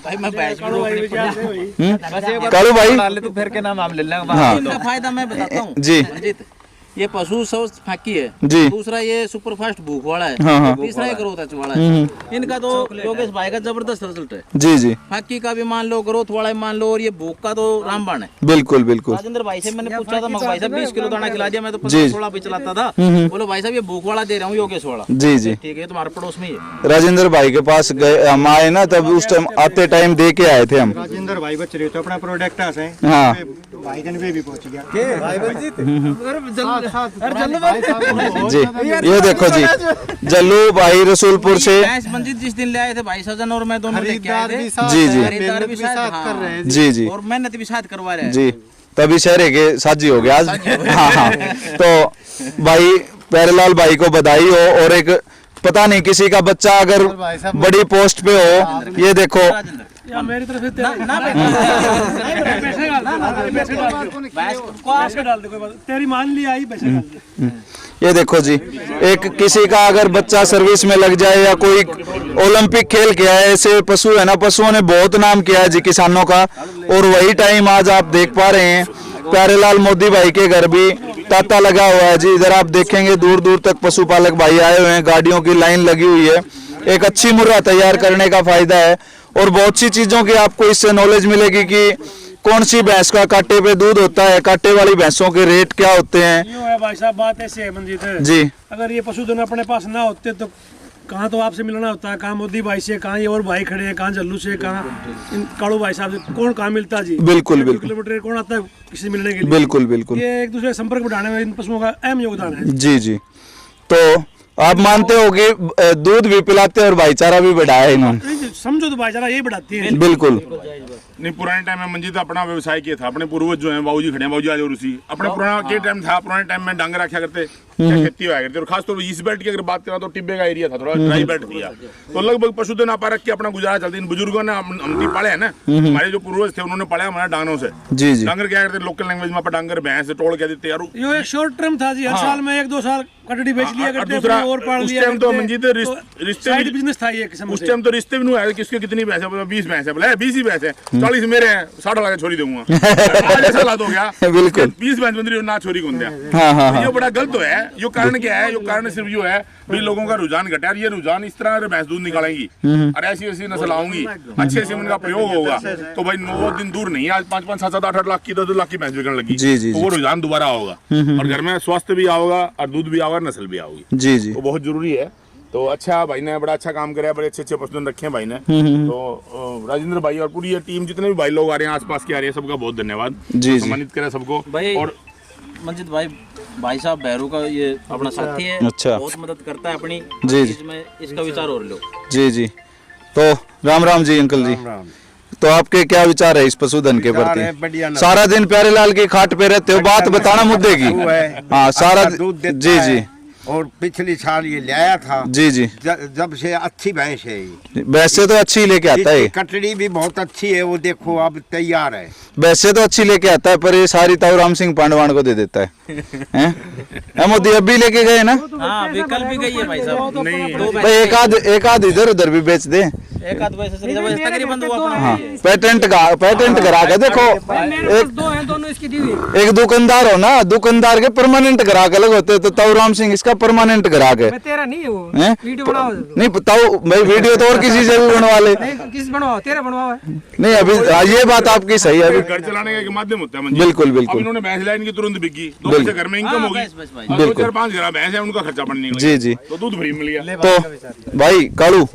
कालू भाई तो फिर के नाम हम ले लेंगे। हाँ। इनका फायदा मैं बताता हूँ जी, ये पशु सब फाकी है जी, दूसरा ये सुपर फास्ट भूख वाला है, हाँ, हाँ। तीसरा ये ग्रोथ वाला है। इनका तो योगेश भाई का जबरदस्त रिजल्ट है। जी जी, फाकी का भी मान लो, ग्रोथ वाला भी मान लो, और ये भूख का तो रामबाण है। बिल्कुल बिल्कुल। राजेंद्र भाई से मैंने पूछा था, भाई साहब 20 किलो दाना खिला दिया, मैं तो जी। 15-16 पे चलाता था। बोलो भाई साहब ये भूख वाला दे रहा हूँ, योगेश वाला। जी जी, ठीक है, तुम्हारे पड़ोस में ही है। राजेंद्र भाई के पास गए हम, आए ना तब उस टाइम आते टाइम दे के आए थे हम। राजेंद्र भाई बच रहे तो अपना प्रोडक्ट है हाँ भाई जन भी पहुंच गया। जी, ये देखो जी, जल्लू भाई रसूलपुर से। भैंस मंजीत जिस दिन ले आए थे भाई सजन और मैं दोनों लेके आए थे। जी जी, खरीदार भी साथ कर रहे हैं जी जी, और मेहनत भी साथ करवा रहे हैं जी, तभी शहरे के साजी हो गया आज। हाँ हाँ, तो भाई प्यारेलाल भाई को बधाई हो। और एक पता नहीं किसी का बच्चा अगर बड़ी पोस्ट पे हो, ये देखो मेरी तरफ से तेरी मान ली आई पैसे डाल दे। ये देखो जी, एक किसी का अगर बच्चा सर्विस में लग जाए या कोई ओलंपिक खेल के आए, ऐसे पशु है ना, पशुओं ने बहुत नाम किया है जी किसानों का। और वही टाइम आज आप देख पा रहे हैं, प्यारेलाल मोदी भाई के घर भी तांता लगा हुआ है जी। इधर आप देखेंगे दूर दूर तक पशुपालक भाई आए हुए हैं, गाड़ियों की लाइन लगी हुई है। एक अच्छी मुर्रा तैयार करने का फायदा है। और बहुत सी चीजों की आपको इससे नॉलेज मिलेगी कि कौन सी भैंस का कांटे पे दूध होता है, कांटे वाली भैंसों के रेट क्या होते हैं। यूं है भाई साहब, बात ऐसी है मंजीत जी, अगर ये पशुधन अपने पास ना होते तो कहाँ तो आपसे मिलना होता है, कहाँ मोदी भाई से, कहाँ ये और भाई खड़े हैं, कहाँ जल्लू से, कहाँ कालू भाई साहब से, कौन कहाँ मिलता जी। बिल्कुल बिल्कुल, किलोमीटर कौन आता है किसी मिलने के लिए। बिल्कुल बिल्कुल, ये एक दूसरे संपर्क बढ़ाने में इन पशुओं का अहम योगदान है। जी जी। तो आप मानते हो कि दूध भी पिलाते और भाईचारा भी बढ़ाया है इन्होंने? नहीं, समझो तो भाईचारा यही बढ़ाती है। बिल्कुल। नहीं, पुराने टाइम में मंजीत अपना व्यवसाय किया था। अपने पूर्वज जो हैं बाबूजी खड़े हैं, बाबूजी आज और उसी अपने पुराना के टाइम था। पुराने टाइम में डांगर रखा करते, खेती हुआ करती। और खासतौर पर इस बेल्ट की अगर बात करें तो टिब्बे का एरिया था, थोड़ा ड्राई बेल्ट दिया, तो लगभग पशुधन आपा रख के अपना गुजारा चलते। इन बुजुर्गों ने हम पाले है ना, हमारे जो पूर्वज थे उन्होंने पाला हमारा डांगरों से। जी जी। डांगर क्या करते, लोकल लैंग्वेज में आप डांगर भैंस तोड़ के देते यार। ये एक शॉर्ट टर्म था जी, हर साल में 1-2 साल कटड़ी बेच लिया करते, दूसरा और पाल उस लिया टाइम तो करते। मंजीत रिश्ते साइड बिजनेस था ये किस्म उस से। टाइम तो रिश्ते भी नहीं आए, किसके कितनी भैंस है, बोला 20 भैंस है, बोला 20 ही भैंस है, 40 मेरे हैं, 60 लगा छोड़ी दूंगा। आज ऐसा हालात हो गया, बिल्कुल। 20 भैंस बंद रही ना छोरी कौन दिया। हाँ हाँ ये बड़ा गलत है। यो कारण क्या है, यो कारण सिर्फ यो है भाई लोगों का रुझान घटा। ये रुझान इस तरह भैंस दूध निकालेंगी और ऐसी ऐसी नस्ल आऊंगी, अच्छे से उनका प्रयोग होगा तो भाई 9 दिन दूर नहीं, आज 5-5, 7-7, 8-8 लाख की 10 लाख की भैंस बिकने लगी। जी, जी, तो वो रुझान दोबारा होगा और घर में स्वास्थ्य भी आओगा और दूध भी आओगा, नस्ल भी आओगी। जी जी। तो बहुत जरूरी है। तो अच्छा भाई ने बड़ा अच्छा काम कराया, बड़े अच्छे पशुधन रखे हैं भाई ने। तो राजेंद्र भाई और पूरी ये टीम जितने भी भाई लोग आ रहे हैं, आसपास के आ रहे हैं, सबका बहुत धन्यवाद। जी, सम्मानित करें सबको। भाई और मंजित भाई साहब भैरू का ये अपना साथी है, अच्छा। बहुत मदद करता है अपनी जी, जी। चीज में, इसका विचार और लो। जी जी। तो राम राम जी अंकल जी। तो आपके क्या विचार है इस पशुधन के प्रति? सारा दिन प्यारे लाल की खाट पे रहते हो, बात बताना मुद्दे की। हाँ सारा जी जी। और पिछली साल ये लाया था जी जी। जब से अच्छी भैंस है ये। वैसे तो अच्छी लेके आता है, इसकी कटड़ी भी बहुत अच्छी है, वो देखो अब तैयार है। वैसे तो अच्छी लेके आता है, पर ये सारी ताऊ राम सिंह पांडवान को दे देता है। हैं? मोदी अब भी लेके गए ना? हाँ विकल्प भी गई है भाई साहब। नहीं भाई एक आध इधर उधर भी बेच दे। एक आध पैसे से तकरीबन तो अपना हाँ ही है। पेटेंट करा के देखो। एक 2 हैं, दोनों इसकी दी हुई। एक दुकानदार हो ना, दुकानदार के परमानेंट ग्राहक अलग होते हैं, तो ताऊ राम सिंह इसका परमानेंट ग्राहक है। मैं तेरा नहीं है वो, हैं? वीडियो बनाओ। नहीं ताऊ भाई, वीडियो तो और किसी से भी बनवा ले। नहीं किस बनवाओ, तेरा बनवाओ है। नहीं अभी ये बात आपकी सही है। अभी घर चलाने का एक माध्यम होता है मंजीत। बिल्कुल अब बिल्कुल। इन्होंने भैंस लाई, इनकी तुरंत बिकी, 2 बिल्कुल। पैसे घर में इनकम हाँ, होगी। बस भाई। और 2-4-5 घर भैंस है, उनका खर्चा पानी निकल जी जी। तो दूध फ्री मिल गया। तो भाई कालू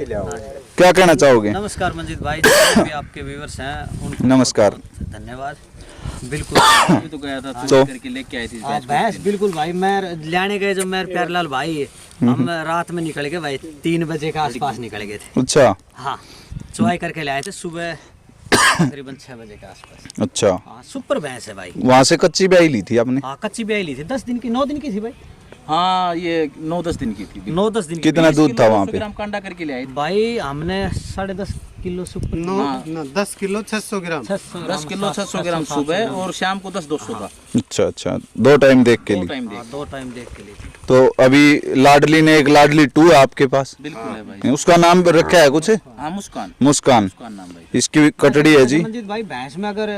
क्या कहना चाहोगे? नमस्कार मंजीत भाई, जितने भी आपके व्यूअर्स हैं उनको नमस्कार। धन्यवाद। बिल्कुल अभी तो गया था तो करके लेके आई थी हाँ, भैंस बिल्कुल भाई, मैं लाने गए जब मेरे प्यारलाल भाई है, हम रात में निकल गए भाई, 3 बजे के आसपास निकल गए थे। अच्छा हाँ चुवाई करके ले आए थे सुबह तकरीबन 6 बजे के आसपास। अच्छा। हाँ सुपर भैंस है भाई। वहाँ से कच्ची ब्याई ली थी आपने? हाँ कच्ची ब्याई ली थी, 10 दिन की 9 दिन की थी भाई। हाँ ये 9-10 दिन की थी। 9-10 दिन की। कितना दूध था वहाँ पे? ग्राम कांडा करके ले आए थे। भाई हमने 10.5 किलो सुपर 10 किलो 600 ग्राम 10 किलो 600 ग्राम सुबह और शाम को 10-200 था। अच्छा अच्छा, 2 टाइम देख के ली। 2 टाइम देख के ली थी। तो अभी लाडली ने एक लाडली 2 है आपके पास? बिल्कुल है भाई। उसका नाम रखा है कुछ? हाँ मुस्कान मुस्कान। नाम भाई। इसकी कटड़ी है जी। मंजीत भाई भैंस में अगर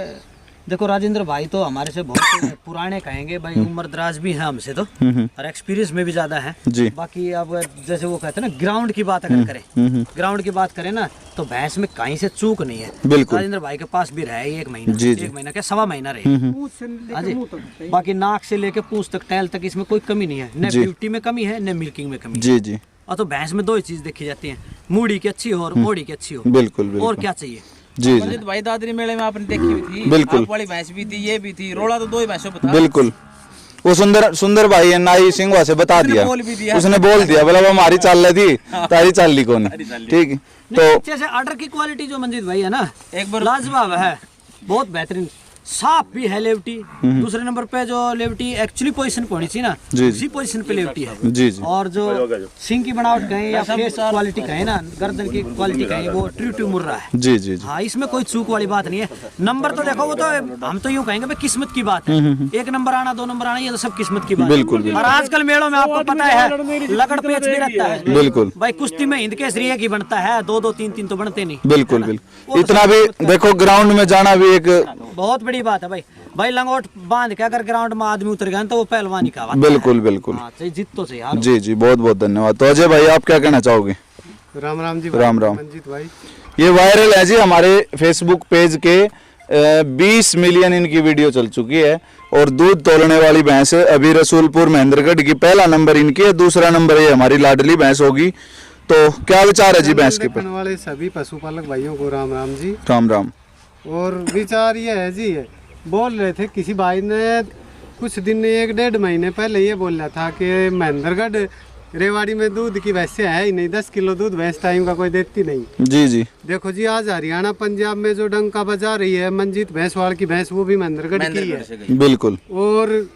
देखो, राजेंद्र भाई तो हमारे से बहुत पुराने कहेंगे भाई, उम्र दराज भी है हमसे तो और एक्सपीरियंस में भी ज्यादा है जी। बाकी अब जैसे वो कहते हैं ना, ग्राउंड की बात अगर करें, ग्राउंड की बात करें ना, तो भैंस में कहीं से चूक नहीं है। बिल्कुल। राजेंद्र भाई के पास भी रहे 1 महीना, जी, जी। 1 महीना क्या 1.25 महीना रहे। पूंछ से हाँ लेकर जी। मुंह तक। बाकी नाक से लेके पूंछ तक, टैल तक इसमें कोई कमी नहीं है, न जी। ब्यूटी में कमी है न मिल्किंग में कमी है। जी जी। और तो भैंस में 2 ही चीज देखी जाती है, मूड़ी की अच्छी हो और मोड़ी की अच्छी हो। बिल्कुल और बिल्कुल। क्या चाहिए? जी जी मंजित भाई दादरी मेले में आपने देखी हुई थी। बिल्कुल। आप वाली भैंस भी थी, ये भी थी, रोड़ा तो 2 ही भैंसों पे था। बिल्कुल। वो सुंदर भाई है नाई सिंघवा से बता उसने दिया, बोल भी दिया। उसने बोल दिया, बोला वो हमारी चाल रही थी, तारी चाल ली कौन? ठीक है। तो तो जैसे ऑर्डर की क्वालिटी जो मंजीत भाई है ना, एक बार लाजवाब है, बहुत बेहतरीन, साफ भी है लेवटी। दूसरे नंबर पे जो लेवटी एक्चुअली पोजीशन पे होनी चाहिए ना, जी, उसी पोजीशन पे लेवटी है। जी जी। और जो सिंग की बनावट कहें या फेस क्वालिटी कहें ना, गर्दन की क्वालिटी कहें, वो ट्रू मुर्रा है। जी जी जी। हाँ इसमें कोई चूक वाली बात नहीं है। नंबर तो देखो, वो तो हम तो यूँ कहेंगे भाई किस्मत की बात है। 1 नंबर आना 2 नंबर आना, ये तो सब किस्मत की बात है। बिल्कुल बिल्कुल। और आजकल मेलों में आपको पता है लगड़ पेच भी रहता है। बिल्कुल भाई कुश्ती में हिंद केसरी एक ही बनता है, 2-2 3-3 तो बनते नहीं। बिल्कुल है ना? बिल्कुल। वो तो इतना भी देखो, ग्राउंड में जाना भी एक बहुत बड़ी बात है भाई। भाई लंगोट बांध के अगर ग्राउंड में आदमी उतर गया तो वो पहलवानी का बात है। बिल्कुल बिल्कुल। हाँ, चाहिए जीत तो सही यार। जी जी, बहुत बहुत धन्यवाद। तो अजय भाई आप क्या कहना चाहोगे? राम राम जी। राम राम। मंजीत भाई ये वायरल है जी हमारे फेसबुक पेज के, 20 मिलियन इनकी वीडियो चल चुकी है और दूध तोलने वाली भैंस अभी रसूलपुर महेंद्रगढ़ की पहला नंबर इनकी है, दूसरा नंबर ये हमारी लाडली भैंस होगी। तो क्या विचार है जी भैंस के देखने वाले सभी पशुपालक भाइयों को राम राम जी। राम राम। और विचार ये है जी, बोल रहे थे किसी भाई ने कुछ दिन 1-1.5 महीने पहले ये बोल रहा था कि महेंद्रगढ़ रेवाड़ी में दूध की भैंसें है ही नहीं, 10 किलो दूध भैंस टाइम का कोई देती नहीं। जी जी देखो जी, आज हरियाणा पंजाब में जो डंका बजा रही है मंजीत भैंसवाड़ की भैंस, वो भी महेंद्रगढ़ की है। बिल्कुल। और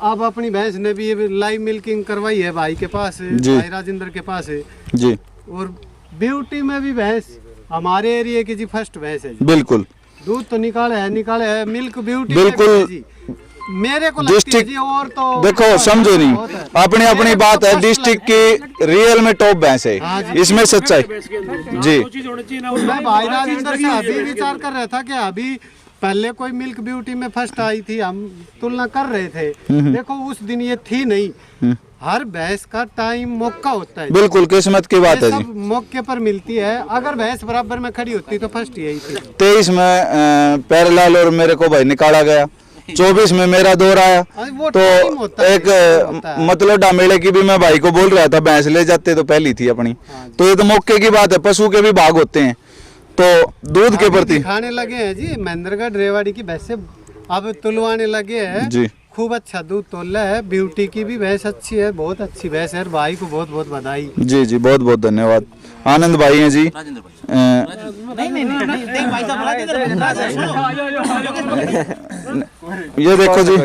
अब अपनी भैंस ने भी ये लाइव मिल्किंग करवाई है भाई के पास, भाई राजेंद्र के पास है जी। और ब्यूटी में भी भैंस हमारे एरिया की जी फर्स्ट भैंस है जी। बिल्कुल। दूध तो निकाले है मिल्क ब्यूटी बिल्कुल जी। मेरे को लगती है जी, और तो देखो समझो नहीं, अपनी अपनी बात है, डिस्ट्रिक्ट की रियल में टॉप भैंस है, इसमें सच्चाई जी। मैं भाई राजेंद्र से अभी विचार कर रहा था कि अभी पहले कोई मिल्क ब्यूटी में फर्स्ट आई थी, हम तुलना कर रहे थे। देखो उस दिन ये थी नहीं, हर भैंस का टाइम मौका होता है। बिल्कुल किस्मत की बात है जी, सब मौके पर मिलती है। अगर भैंस बराबर में खड़ी होती तो फर्स्ट यही थी। 23 में प्यारेलाल और मेरे को भाई निकाला गया, 24 में मेरा दौर आया, वो तो टाइम होता है, एक मतलब डामेले की भी मैं भाई को बोल रहा था भैंस ले जाते तो पहली थी अपनी। तो ये तो मौके की बात है, पशु के भी भाग होते हैं, तो दूध के प्रति खाने लगे हैं जी। महेंद्रगढ़ रेवाड़ी की भैंसे अब तुलवाने लगे हैं जी। खूब अच्छा दूध तोला है। ब्यूटी की भी भैंस अच्छी है, बहुत अच्छी भैंस है। भाई को बहुत बहुत बधाई। जी जी, बहुत बहुत धन्यवाद। आनंद भाई हैं जी। ये देखो जी,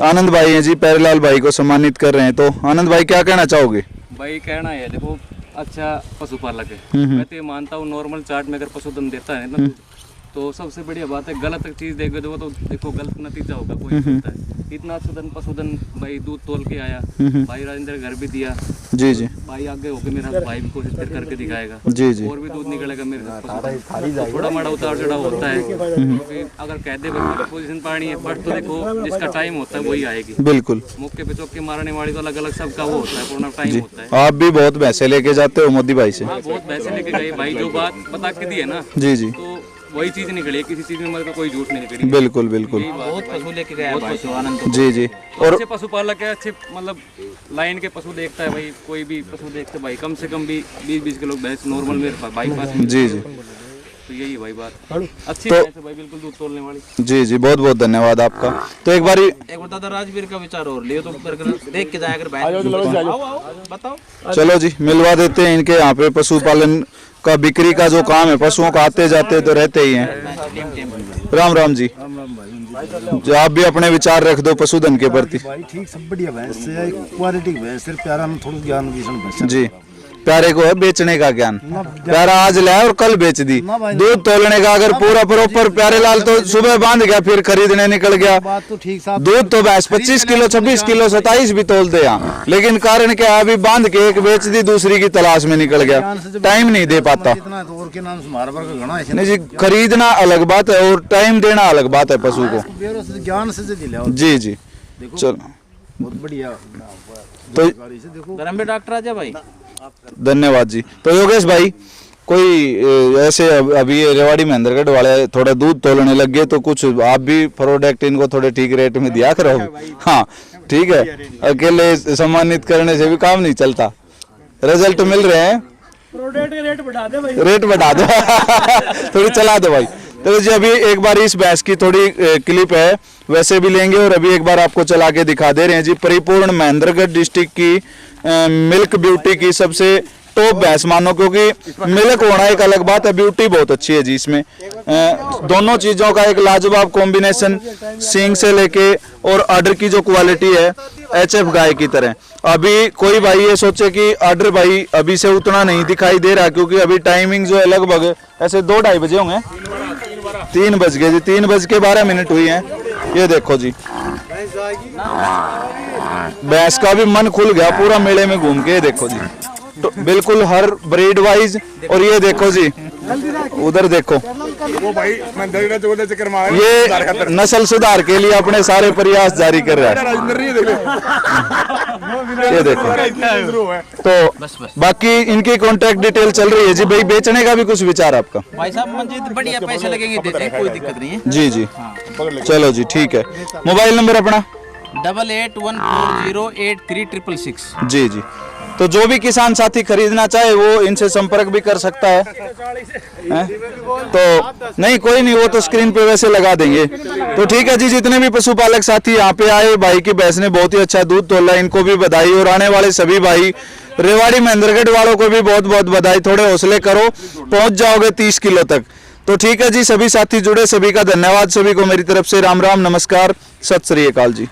आनंद भाई हैं जी, प्यारेलाल भाई को सम्मानित कर रहे हैं। तो आनंद भाई क्या कहना चाहोगे? भाई कहना है, देखो अच्छा पशुपालक है, मैं तो ये मानता हूँ नॉर्मल चार्ट में अगर पशुधन देता है ना तो सबसे बढ़िया बात है। गलत चीज देखो तो देखो गलत नतीजा होगा, कोई होता है। इतना अच्छा पशुधन भाई दूध तोल के आया, भाई राजेंद्र घर भी दिया जी जी। भाई आगे होकर मेरा भाई भी कोशिश करके दिखाएगा जी जी, और भी दूध निकलेगा मेरे साथ। थोड़ा माड़ा उतार चढ़ाव होता है, क्योंकि अगर कह दे पोजीशन पानी है फर्स्ट, तो देखो जिसका टाइम होता है वही आएगी। बिल्कुल, मौके पे चौके मारने वाली तो अलग अलग सबका वो होता है, पूरा टाइम होता है। आप भी बहुत भैंसे लेके जाते हो मोदी भाई से? हाँ, बहुत भैंसे लेके गए भाई, जो बात बता के दी है ना जी जी, तो वही चीज निकली है, किसी चीज में मतलब कोई झूठ नहीं निकली। बिल्कुल बिल्कुल, बहुत पशु लेके गया भाई तो आनंद जी जी। और अच्छे पशुपालक है, अच्छे मतलब लाइन के पशु देखता है भाई, कोई भी पशु देखते भाई कम से कम भी 20-20 किलो भैंस नॉर्मल मेरे भाई पास जी जी। तो यही है भाई बात, अच्छी भैंस है भाई, बिल्कुल दूध तोलने वाली। जी जी, बहुत बहुत धन्यवाद आपका। तो एक बारी एक बार दादा राजवीर का विचार और लियो तो देख के जाया अगर भैंस बताओ। चलो जी, मिलवा देते हैं इनके यहाँ पे पशुपालन का बिक्री का जो काम है, पशुओं का आते जाते तो रहते ही हैं। राम राम जी, जो आप भी अपने विचार रख दो पशुधन के प्रति। भाई ठीक, सब बढ़िया भैंस है, क्वालिटी भैंस, सिर्फ प्यारा में थोड़ा ज्ञान की जी। प्यारे को है बेचने का ज्ञान, प्यारा आज लाया और कल बेच दी। दूध तोलने का अगर पूरा प्रॉपर प्यारेलाल तो सुबह बांध गया फिर खरीदने निकल गया। बात तो ठीक साहब, दूध तो भैंस 25 किलो 26 किलो 27 भी तोलते हैं, लेकिन कारण क्या है, अभी बांध के एक बेच दी, दूसरी की तलाश में निकल गया, टाइम नहीं दे पाता। नहीं जी, खरीदना अलग बात है और टाइम देना अलग बात है पशु को, ज्ञान से जी जी। चलो बहुत बढ़िया, तो गरम डॉक्टर आजा भाई, धन्यवाद जी। तो योगेश भाई, कोई ऐसे अभी ये रेवाड़ी महेंद्रगढ़ वाले थोड़ा दूध तोलने लग गए, तो कुछ आप भी प्रोडक्ट इनको थोड़े ठीक रेट में दिया करो। हाँ ठीक है, अकेले सम्मानित करने से भी काम नहीं चलता, रिजल्ट मिल रहे हैं। प्रोडक्ट के रेट बढ़ा दे भाई, रेट बढ़ा दो थोड़ी चला दो भाई। तो जी अभी एक बार इस भैंस की थोड़ी क्लिप है, वैसे भी लेंगे और अभी एक बार आपको चला के दिखा दे रहे हैं जी। परिपूर्ण महेंद्रगढ़ डिस्ट्रिक्ट की मिल्क ब्यूटी की सबसे टॉप भैंस मानो, क्योंकि मिल्क होना एक अलग बात है, ब्यूटी बहुत अच्छी है जी इसमें। दोनों चीजों का एक लाजवाब कॉम्बिनेशन, सींग से लेके और आर्डर की जो क्वालिटी है HF गाय की तरह। अभी कोई भाई ये सोचे कि आर्डर भाई अभी से उतना नहीं दिखाई दे रहा, क्योंकि अभी टाइमिंग जो है लगभग ऐसे 2-2:30 बजे होंगे, 3 बज गए जी, 3:12 हुई है। ये देखो जी, भैंस का भी मन खुल गया पूरा मेले में घूम के। ये देखो जी, तो बिल्कुल हर ब्रीड वाइज। और ये देखो जी, उधर देखो, वो भाई मैं चक्कर मार, ये नस्ल सुधार के लिए अपने सारे प्रयास जारी कर रहा है। ये देखो, तो बाकी इनकी कॉन्टेक्ट डिटेल चल रही है जी। भाई बेचने का भी कुछ विचार आपका? भाई साहब मंजीत बढ़िया पैसे लगेंगे, देते हैं, कोई दिक्कत नहीं है जी जी। चलो जी ठीक है, मोबाइल नंबर अपना? 8814083666। जी जी। तो जो भी किसान साथी खरीदना चाहे वो इनसे संपर्क भी कर सकता है। तो नहीं कोई नहीं, वो तो स्क्रीन पे वैसे लगा देंगे। तो ठीक है जी, जितने भी पशुपालक साथी यहाँ पे आए, भाई की भैंस ने बहुत ही अच्छा दूध तोला, इनको भी बधाई। और आने वाले सभी भाई रेवाड़ी महेंद्रगढ़ वालों को भी बहुत बहुत बधाई। थोड़े हौसले करो, पहुंच जाओगे 30 किलो तक। तो ठीक है जी, सभी साथी जुड़े, सभी का धन्यवाद। सभी को मेरी तरफ से राम राम, नमस्कार, सत श्री अकाल जी।